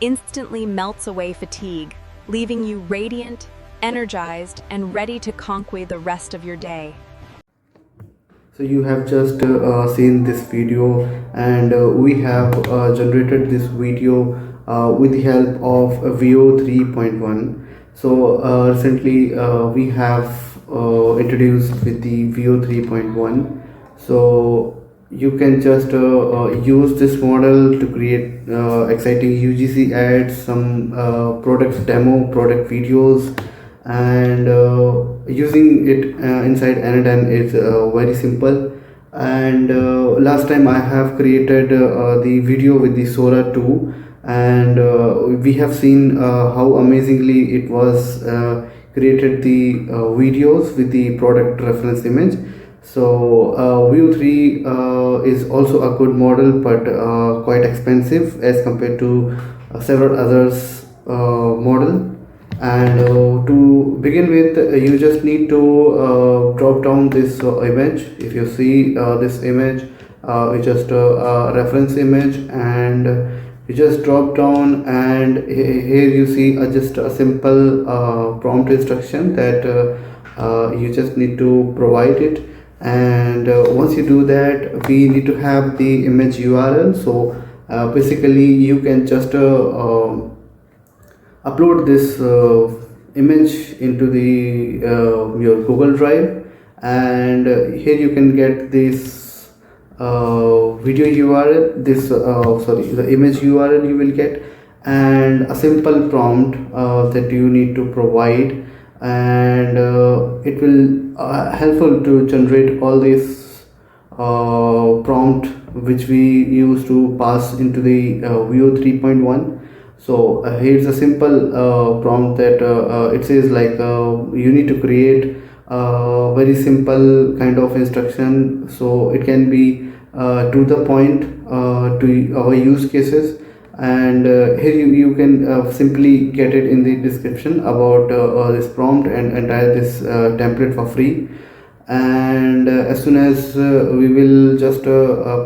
instantly melts away fatigue, leaving you radiant, energized, and ready to conquer the rest of your day. So you have just seen this video, and we have generated this video with the help of VO 3.1. So recently we have introduced with the VO 3.1. So you can just use this model to create exciting UGC ads, some product demo, product videos, and using it inside Anadan is very simple. And last time I have created the video with the Sora 2, and we have seen how amazingly it was created the videos with the product reference image. So View 3 is also a good model, but quite expensive as compared to several others model. And to begin with, you just need to drop down this image. If you see this image, it's just a reference image, and you just drop down, and here you see just a simple prompt instruction that you just need to provide it. And once you do that, we need to have the image URL. So basically you can just upload this image into the your Google Drive, and here you can get this video URL, this sorry, the image URL you will get, and a simple prompt that you need to provide, and it will helpful to generate all this prompt which we use to pass into the View 3.1. So here's a simple prompt that it says like you need to create a very simple kind of instruction, so it can be to the point to our use cases. And here you can simply get it in the description about this prompt and entire this template for free. And as soon as we will just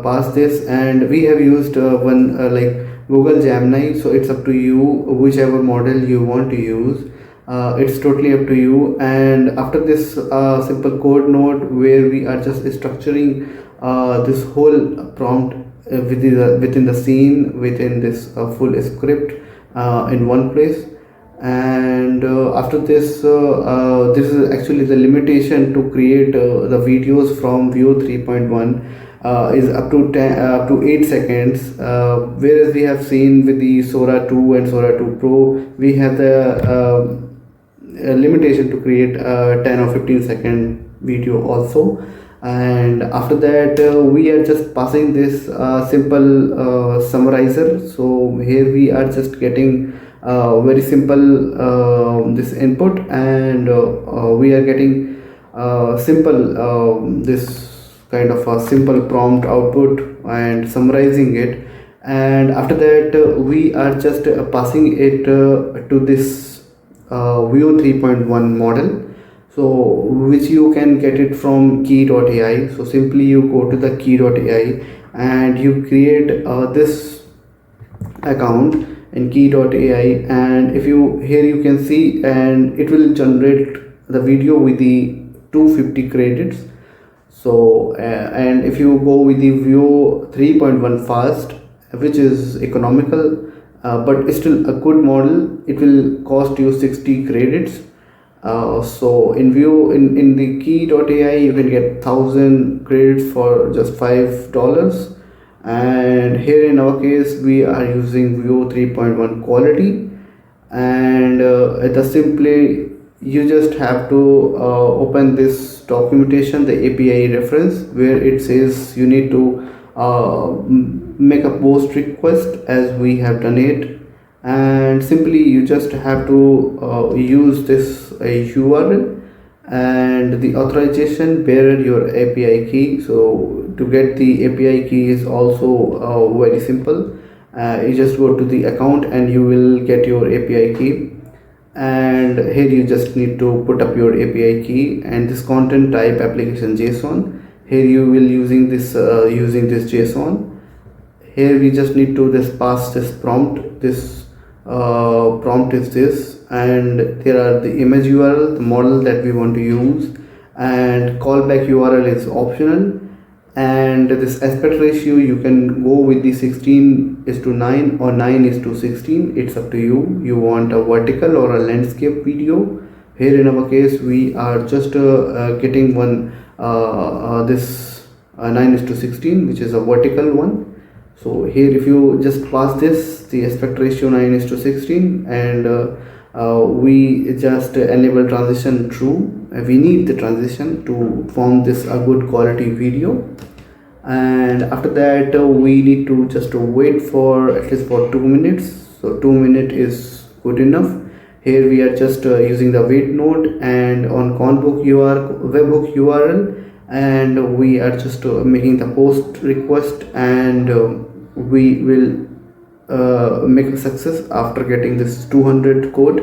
pass this, and we have used one like Google Gemini, so it's up to you whichever model you want to use. It's totally up to you. And after this simple code node where we are just structuring this whole prompt within the scene, within this full script in one place. And after this this is actually the limitation to create the videos from View 3.1 is up to 8 seconds, whereas we have seen with the Sora 2 and Sora 2 Pro we have the limitation to create 10 or 15-second video also. And after that we are just passing this simple summarizer. So here we are just getting very simple this input, and we are getting simple this kind of a simple prompt output and summarizing it. And after that we are just passing it to this View 3.1 model, so which you can get it from Kie.ai. So simply you go to the Kie.ai and you create this account in Kie.ai, and if you here you can see, and it will generate the video with the 250 credits. So and if you go with the View 3.1 fast, which is economical but still a good model, it will cost you 60 credits. So in the Kie.ai you can get 1000 credits for just $5. And here in our case we are using View 3.1 quality, and simply you just have to open this documentation, the API reference, where it says you need to make a post request as we have done it. And simply you just have to use this URL and the authorization bearer your API key. So to get the API key is also very simple. You just go to the account and you will get your API key, and here you just need to put up your API key and this content type application JSON. Here you will using this JSON. Here we just need to pass this prompt, this prompt is this, and there are the image URL, the model that we want to use, and callback URL is optional, and this aspect ratio you can go with the 16:9 or 9:16. It's up to you. You want a vertical or a landscape video. Here in our case we are just getting one this 9:16, which is a vertical one. So here if you just pass this, the aspect ratio 9:16, and we just enable transition true. We need the transition to form this a good quality video, and after that we need to just wait for at least for 2 minutes. So 2 minutes is good enough. Here we are just using the wait node and on conbook webhook URL, and we are just making the post request, and we will make a success after getting this 200 code.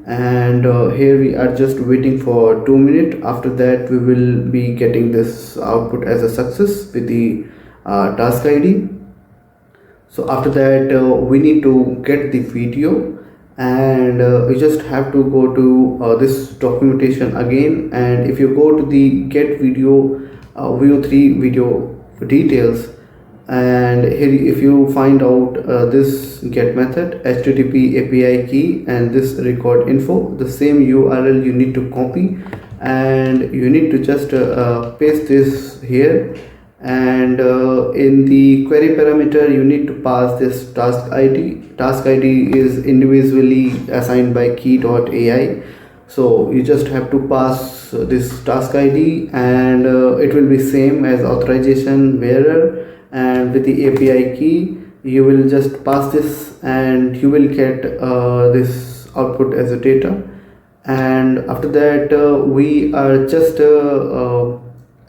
And here we are just waiting for 2 minutes. After that we will be getting this output as a success with the task ID. So after that we need to get the video, and you just have to go to this documentation again, and if you go to the get video VO3 video details, and here if you find out this get method http API key and this record info, the same URL you need to copy, and you need to just paste this here, and in the query parameter you need to pass this task ID. Task ID is individually assigned by Kie.ai, so you just have to pass this task ID, and it will be same as authorization bearer, and with the API key you will just pass this and you will get this output as a data. And after that we are just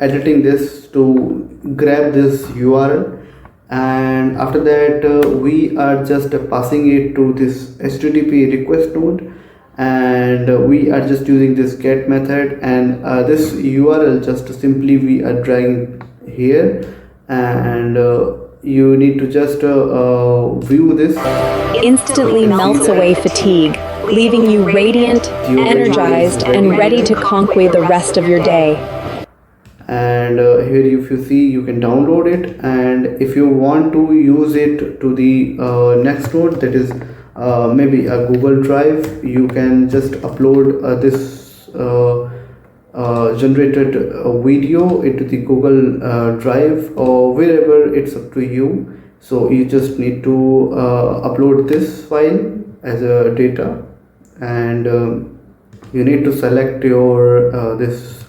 editing this to grab this URL, and after that we are just passing it to this HTTP request node, and we are just using this get method, and this URL just simply we are dragging here, and you need to just view this. Instantly melts away fatigue, leaving you radiant, energized, and ready to conquer the rest of your day. And here if you see, you can download it, and if you want to use it to the next node, that is maybe a Google Drive, you can just upload this generated video into the Google Drive or wherever, it's up to you. So you just need to upload this file as a data, and you need to select your this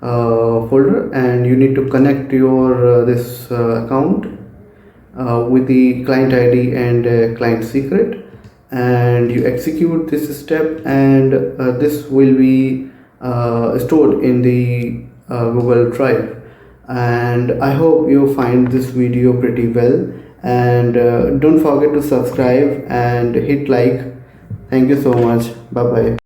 folder, and you need to connect your this account with the client ID and client secret, and you execute this step, and this will be stored in the Google Drive. And I hope you find this video pretty well, and don't forget to subscribe and hit like. Thank you so much. Bye bye.